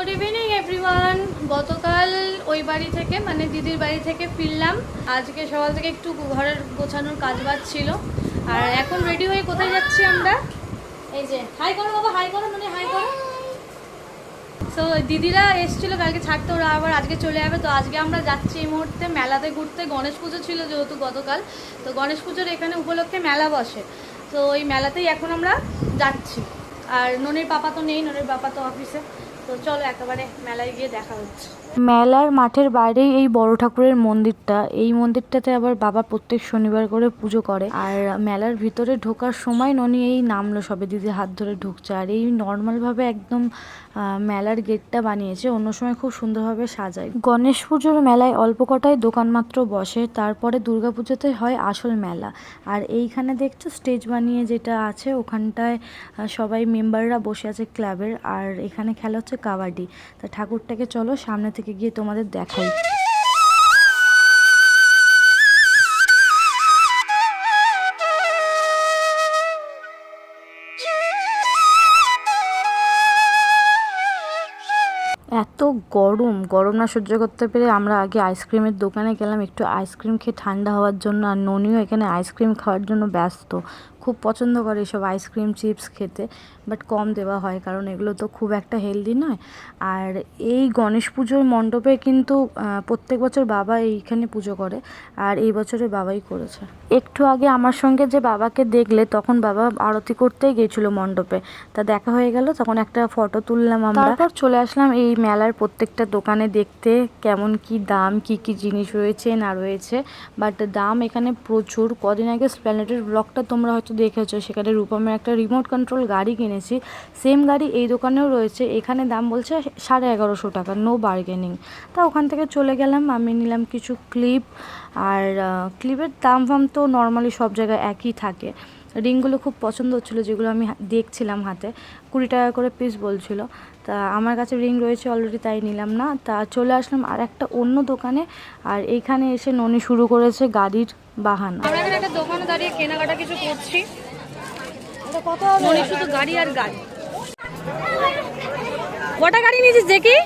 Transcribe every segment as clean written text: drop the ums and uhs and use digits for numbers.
Good evening everyone. গতকাল ওই বাড়ি থেকে মানে দিদির বাড়ি থেকে ফিরলাম। আজকে সকাল থেকে একটু ঘরের গোছানোর কাজ বাজ ছিল। আর এখন রেডি হয়ে কোথায় যাচ্ছি আমরা? এই যে হাই করো বাবা, হাই করো, মানে হাই করো। তো দিদিরা এসেছিল কালকে ছাড়তে, ওরা আবার আজকে চলে যাবে। তো আজকে আমরা যাচ্ছি এই মুহূর্তে মেলাতে ঘুরতে। গণেশ পুজো ছিল যেহেতু গতকাল, তো গণেশ পুজোর এখানে উপলক্ষে মেলা বসে, তো ওই মেলাতেই এখন আমরা যাচ্ছি। আর ননির পাপা তো নেই, ননির পাপা তো অফিসে। তো চলো একেবারে মেলায় গিয়ে দেখা হচ্ছে। মেলার মাঠের বাইরেই এই বড় ঠাকুরের মন্দিরটা। এই মন্দিরটাতে আবার বাবা প্রত্যেক শনিবার করে পুজো করে। আর মেলার ভিতরে ঢোকার সময় ননি এই নামলো সবে, দিদি হাত ধরে ঢুকছে। আর এই নর্মালভাবে একদম মেলার গেটটা বানিয়েছে, অন্য সময় খুব সুন্দরভাবে সাজায়। গণেশ পুজোর মেলায় অল্প কটাই দোকান মাত্র বসে, তারপরে দুর্গাপুজোতে হয় আসল মেলা। আর এইখানে দেখছো স্টেজ বানিয়ে যেটা আছে, ওখানটায় সবাই মেম্বাররা বসে আছে ক্লাবের। আর এখানে খেলা হচ্ছে কাবাডি। তা ঠাকুরটাকে চলো সামনে থেকে গিয়ে তোমাদের দেখাই। এত গরম না সহ্য করতে পেরে আমরা আগে আইসক্রিমের দোকানে গেলাম একটু আইসক্রিম খেয়ে ঠান্ডা হওয়ার জন্য। আর ননিও এখানে আইসক্রিম খাওয়ার জন্য ব্যস্ত। খুব পছন্দ করে এসব আইসক্রিম চিপস খেতে, বাট কম দেওয়া হয় কারণ এগুলো তো খুব একটা হেলদি নয়। আর এই গণেশ পুজোর মণ্ডপে কিন্তু প্রত্যেক বছর বাবা এইখানে পুজো করে, আর এই বছরে বাবাই করেছে। একটু আগে আমার সঙ্গে যে বাবাকে দেখলে, তখন বাবা আরতি করতেই গিয়েছিল মণ্ডপে। তা দেখা হয়ে গেল, তখন একটা ফটো তুললাম আমরা। তারপর চলে আসলাম এই মেলার প্রত্যেকটা দোকানে দেখতে কেমন কি দাম, কি কি জিনিস রয়েছে না রয়েছে। বাট দাম এখানে প্রচুর। কদিন আগে স্প্ল্যানেডের ব্লগটা তোমরা হয়তো দেখেছো, সেখানে রূপমের একটা রিমোট কন্ট্রোল গাড়ি কিনেছি। সেম গাড়ি এই দোকানেও রয়েছে, এখানে দাম বলছে 1150 টাকা, নো বার্গেনিং। তা ওখান থেকে চলে গেলাম, আমি নিলাম কিছু ক্লিপ। আর ক্লিপের দাম ফাম তো নর্মালি সব জায়গায় একই থাকে। রিংগুলো খুব পছন্দ হচ্ছিলো, যেগুলো আমি দেখছিলাম হাতে, 20 টাকা করে পিস বলছিল। তা আমার কাছে রিং রয়েছে অলরেডি, তাই নিলাম না। তা চলে আসলাম আর একটা অন্য দোকানে। আর এইখানে এসে ননি শুরু করেছে গাড়ির বাহানা। আমরা এখানে একটা দোকানে দাঁড়িয়ে কেনাকাটা কিছু করছি। কত শুধু গাড়ি আর গাড়ি। কটা গাড়ি নিয়েছিস দেখি?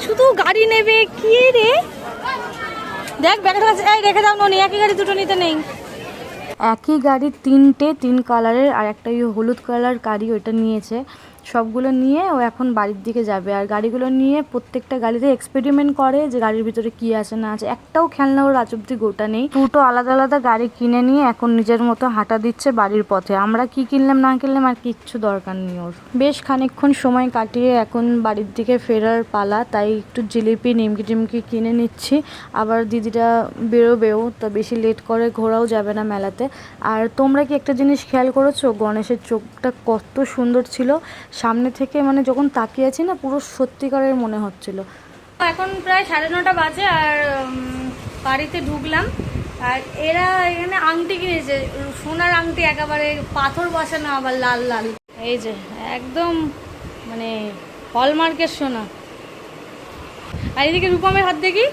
শুধু গাড়ি নেবে কি রে? দেখ ব্যাগের কাছে, এই রেখে দাও ননি, একই গাড়ি দুটো নিতে নেই। একই গাড়ির তিন কালারের, আর একটা হলুদ কালার গাড়ি ওইটা নিয়েছে। সবগুলো নিয়ে ও এখন বাড়ির দিকে যাবে। আর গাড়িগুলো নিয়ে প্রত্যেকটা গাড়িতে এক্সপেরিমেন্ট করে যে গাড়ির ভিতরে কি আছে না আছে। একটাও খেলনা ওর আজ অব্দি গোটা নেই। দুটো আলাদা আলাদা গাড়ি কিনে নিয়ে এখন নিজের মতো হাঁটা দিচ্ছে বাড়ির পথে। আমরা কি কিনলাম না কিনলাম আর কিচ্ছু দরকার নেই ওর। বেশ খানিকক্ষণ সময় কাটিয়ে এখন বাড়ির দিকে ফেরার পালা, তাই একটু জিলিপি নিমকি টিমকি কিনে নিচ্ছি। আবার দিদিরা বেরোবেও, তো বেশি লেট করে ঘোরাও যাবে না মেলাতে। আর তোমরা কি একটা জিনিস খেয়াল করেছো, গণেশের চোখটা কত সুন্দর ছিল সামনে থেকে, মানে যখন তাকিয়ে আছি না পুরো সত্যিকারের মনে হচ্ছিল। এখন প্রায় 9:30 বাজে আর বাড়িতে ঢুকলাম। আর এরা এখানে আংটি কিনেছে, সোনার আংটি, একেবারে পাথর বসানো, আবার লাল লাল। এই যে একদম মানে হলমার্কের সোনা। আর এদিকে রূপমের হাত দেখি,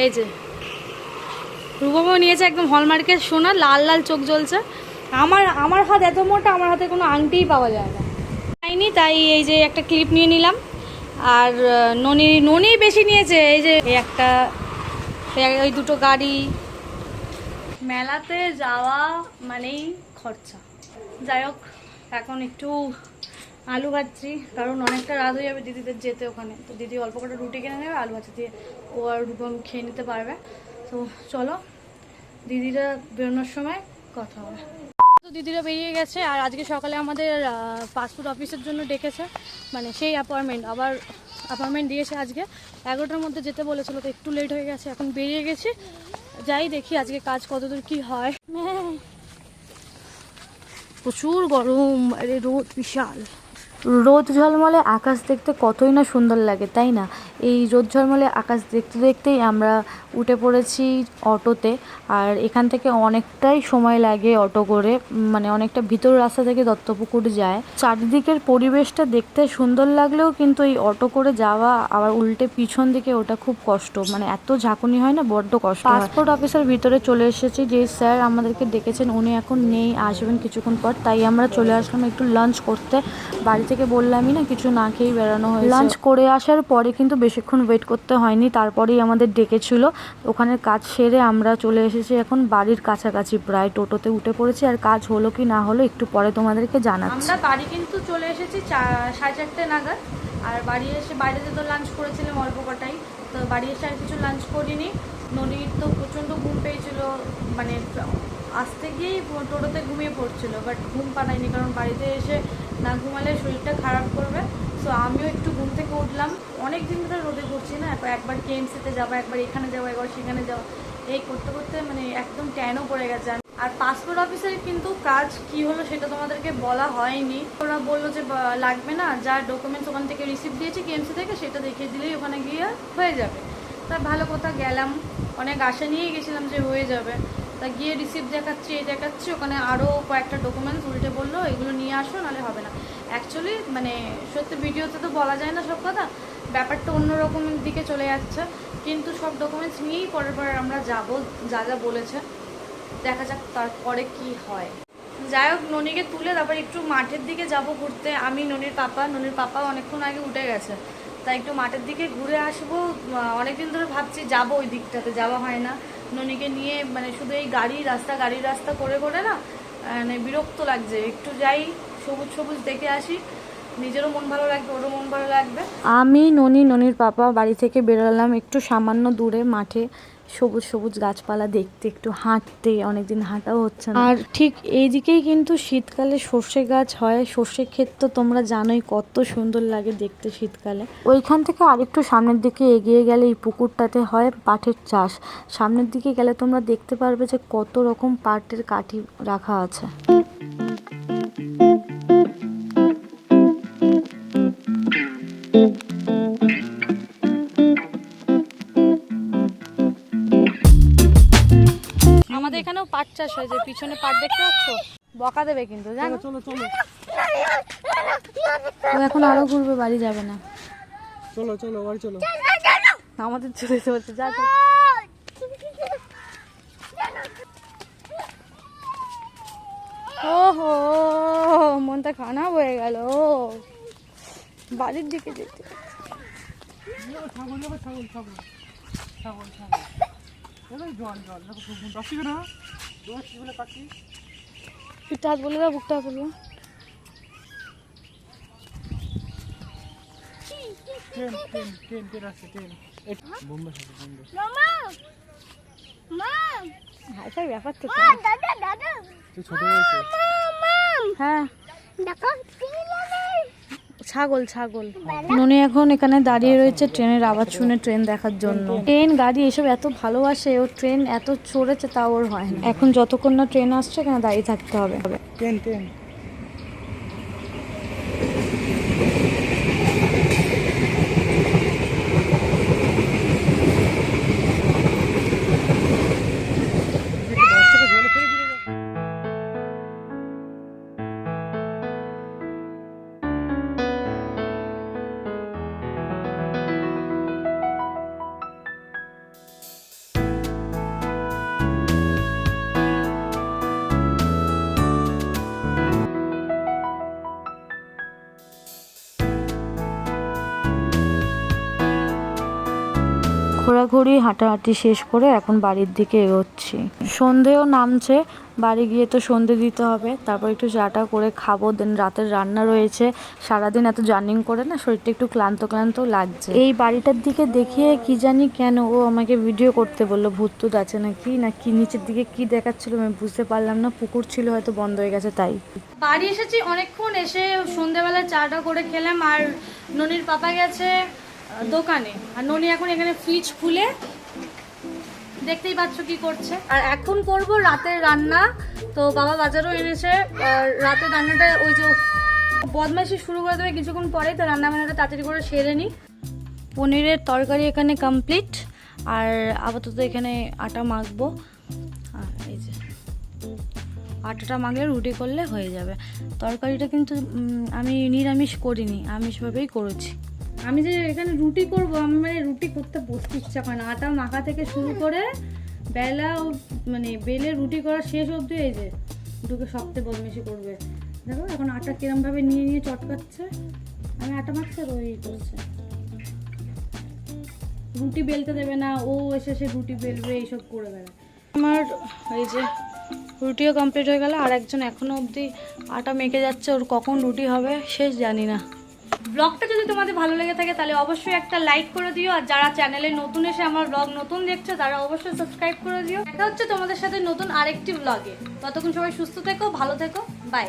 এই যে রূপমও নিয়েছে একদম হলমার্কের সোনা, লাল লাল চোখ জ্বলছে। আমার হাত এত মোটা, আমার হাতে কোনো আংটিই পাওয়া যায় না, পাইনি। তাই এই যে একটা ক্লিপ নিয়ে নিলাম। আর ননি বেশি নিয়েছে, এই যে একটা, ওই দুটো গাড়ি। মেলাতে যাওয়া মানেই খরচা। যাই হোক, এখন একটু আলু ভাজছি, কারণ অনেকটা রাত হয়ে যাবে দিদিদের যেতে ওখানে। তো দিদি অল্প কটা রুটি কিনে নেবে, আলু ভাজা দিয়ে ও আর রূপম খেয়ে নিতে পারবে। তো চলো, দিদিরা বেরোনোর সময় কথা হবে। তো দিদিরা বেরিয়ে গেছে। আর আজকে সকালে আমাদের পাসপোর্ট অফিসের জন্য ডেকেছে, মানে সেই অ্যাপয়েন্টমেন্ট দিয়েছে আজকে 11টার মধ্যে যেতে বলেছিল। তো একটু লেট হয়ে গেছে, এখন বেরিয়ে গেছি। যাই দেখি আজকে কাজ কতদূর কি হয়। প্রচুর গরম, আরে রোদ বিশাল। রোদ ঝলমলে আকাশ দেখতে কতই না সুন্দর লাগে, তাই না? এই রোদ ঝলমলে আকাশ দেখতে দেখতেই আমরা উঠে পড়েছি অটোতে। আর এখান থেকে অনেকটাই সময় লাগে অটো করে, মানে অনেকটা ভিতর রাস্তা থেকে দত্তপুকুর যায়। চারিদিকের পরিবেশটা দেখতে সুন্দর লাগলেও কিন্তু এই অটো করে যাওয়া আবার উল্টে পিছন দিকে, ওটা খুব কষ্ট, মানে এত ঝাঁকুনি হয় না, বড্ড কষ্ট। পাসপোর্ট অফিসের ভিতরে চলে এসেছি। যে স্যার আমাদেরকে ডেকেছেন উনি এখন নেই, আসবেন কিছুক্ষণ পর। তাই আমরা চলে আসলাম একটু লাঞ্চ করতে। বাড়ি থেকে বললামই না, কিছু না খেয়েই বেরানো হয়েছে। লাঞ্চ করে আসার পরে কিন্তু বেশিক্ষণ ওয়েট করতে হয়নি, তারপরেই আমাদের ডেকেছিল। ওখানের কাজ সেরে আমরা চলে এসেছি এখন বাড়ির কাছাকাছি, প্রায় টোটোতে উঠে পড়েছি। আর কাজ হলো কি না হলো একটু পরে তোমাদেরকে জানাচ্ছি। আমরা বাড়ি কিন্তু চলে এসেছি 4:30 নাগাদ। আর বাড়ি এসে বাইরেতে তো লাঞ্চ করেছিলাম অল্প কটাই, তো বাড়ি এসে আর কিছু লাঞ্চ করিনি। ননির তো প্রচণ্ড ঘুম পেয়েছিল, মানে আসতে গিয়েই টোটোতে ঘুমিয়ে পড়ছিল, বাট ঘুম পাড়ায়নি, কারণ বাড়িতে এসে না ঘুমালে শরীরটা খারাপ করবে। সো আমিও একটু ঘুম থেকে উঠলাম। অনেক দিন ধরে রোদে করছি না, একবার কেএমসিতে যাবো, একবার এখানে যাবো, একবার সেখানে যাবো, এই করতে করতে মানে একদম ট্যানও পড়ে গেছে। আর পাসপোর্ট অফিসের কিন্তু কাজ কি হলো সেটা তোমাদেরকে বলা হয়নি। ওরা বললো যে লাগবে না, যা ডকুমেন্টস ওখান থেকে রিসিভ দিয়েছে কেএমসি থেকে সেটা দেখিয়ে দিলেই ওখানে গিয়ে হয়ে যাবে। তা ভালো কথা, গেলাম, অনেক আশা নিয়েই গেছিলাম যে হয়ে যাবে। তা গিয়ে রিসিভ দেখাচ্ছি, ওখানে আরও কয়েকটা ডকুমেন্টস উল্টে বললো এগুলো নিয়ে আসো, নাহলে হবে না। অ্যাকচুয়ালি মানে সত্যি ভিডিওতে তো বলা যায় না সব কথা, ব্যাপারটা অন্যরকমের দিকে চলে যাচ্ছে। কিন্তু সব ডকুমেন্টস নিয়েই পরে আমরা যাবো, যা যা বলেছে, দেখা যাক তারপরে কি হয়। যাই হোক, ননিকে তুলে তারপর একটু মাঠের দিকে যাব ঘুরতে। আমি ননির পাপা অনেকক্ষণ আগে উঠে গেছে, তাই একটু মাঠের দিকে ঘুরে আসবো। অনেকদিন ধরে ভাবছি যাবো ওই দিকটাতে, যাওয়া হয় না ননিকে নিয়ে, মানে শুধু এই গাড়ির রাস্তা করে না মানে বিরক্ত লাগছে। একটু যাই, সবুজ দেখে আসি, নিজেরও মন ভালো লাগবে, ওরও মন ভালো লাগবে। আমি ননির পাপা বাড়ি থেকে বেরোলাম একটু সামান্য দূরে মাঠে, সবুজ গাছপালা দেখতে, একটু হাঁটতে, অনেকদিন হাঁটাও হচ্ছে না। আর ঠিক এইদিকেই কিন্তু শীতকালে সর্ষে গাছ হয়, সর্ষে ক্ষেত তো তোমরা জানোই কত সুন্দর লাগে দেখতে শীতকালে। ওইখান থেকে আরেকটু সামনের দিকে এগিয়ে গেলে এই পুকুরটাতে হয় পাটের চাষ। সামনের দিকে গেলে তোমরা দেখতে পারবে যে কত রকম পাটের কাঠি রাখা আছে। আমাদের এখানেও পাট চাষ হয়, যে পিছনে পাট দেখতে পাচ্ছ, বকা দেবে কিন্তু, জানো। চলো ও এখন আরো ঘুরবে, বাড়ি যাবে না। চলো বাড়ি চলো। আমাদের চলে যেতে বলছে, যা যা। ওহো, মনটা খারাপ হয়ে গেল, বাড়ির দিকে যেতে। পিঠা হাত বলে দাও, বুকটা বলবো। ব্যাপার তো হ্যাঁ, ছাগল। ননি এখন এখানে দাঁড়িয়ে রয়েছে ট্রেনের আওয়াজ শুনে ট্রেন দেখার জন্য। ট্রেন গাড়ি এসব এত ভালোবাসে ও, ট্রেন এত চড়েছে তাও ওর হয় না। এখন যতক্ষণ না ট্রেন আসছে এখানে দাঁড়িয়ে থাকতে হবে। ট্রেন ঘোরাঘুরি হাঁটাহাঁটি শেষ করে এখন বাড়ির দিকে এগোচ্ছি। সন্ধেও নামছে, বাড়ি গিয়ে তো সন্ধে দিতে হবে, তারপর একটু চাটা করে খাবো। দেন রাতের রান্না রয়েছে। সারাদিন এত জার্নিং করে না শরীরটা একটু ক্লান্ত লাগছে। এই বাড়িটার দিকে দেখিয়ে কি জানি কেন ও আমাকে ভিডিও করতে বললো, ভূত আছে নাকি নিচের দিকে কি দেখাচ্ছিল আমি বুঝতে পারলাম না। পুকুর ছিল, হয়তো বন্ধ হয়ে গেছে তাই। বাড়ি এসেছি অনেকক্ষণ, এসে সন্ধ্যেবেলা চাটা করে খেলাম। আর ননির পাপা গেছে দোকানে, আর ননি এখন এখানে ফ্রিজ খুলে দেখতেই পাচ্ছ কি করছে। আর এখন করবো রাতের রান্না। তো বাবা বাজারও এনেছে, আর রাতের রান্নাটা ওই যে বদমাইশি শুরু করে দেবে কিছুক্ষণ পরে, তো রান্না বান্নাটা তাড়াতাড়ি করে সেরে নিই। পনিরের তরকারি এখানে কমপ্লিট, আর আপাতত এখানে আটা মাখবো। আর এই যে আটাটা মাখলে রুটি করলে হয়ে যাবে। তরকারিটা কিন্তু আমি নিরামিষ করিনি, আমিষভাবেই করেছি। আমি যে এখানে রুটি করব, আমি মানে রুটি করতে বসতে ইচ্ছা করে না। আটা মাখা থেকে শুরু করে বেলা মানে বেলে রুটি করা শেষ অবধি এই যে দুটো সপ্তাহে বদমেশি করবে। দেখো এখন আটা কিরমভাবে নিয়ে নিয়ে চটকাচ্ছে। আমি আটা মাখছি আর ওই করছে। রুটি বেলতে দেবে না, ও এসে সে রুটি বেলবে, এইসব করে বেড়ায়। আমার এই যে রুটিও কমপ্লিট হয়ে গেল, আর একজন এখনও অবধি আটা মেখে যাচ্ছে, ওর কখন রুটি হবে শেষ জানি না। ব্লগটা যদি তোমাদের ভালো লেগে থাকে তাহলে অবশ্যই একটা লাইক করে দিও, আর যারা চ্যানেলে নতুন এসে আমার ব্লগ নতুন দেখছো তারা অবশ্যই সাবস্ক্রাইব করে দিও। দেখা হচ্ছে তোমাদের সাথে নতুন আরেকটি ব্লগে। ততক্ষণ সবাই সুস্থ থেকো, ভালো থেকো, বাই।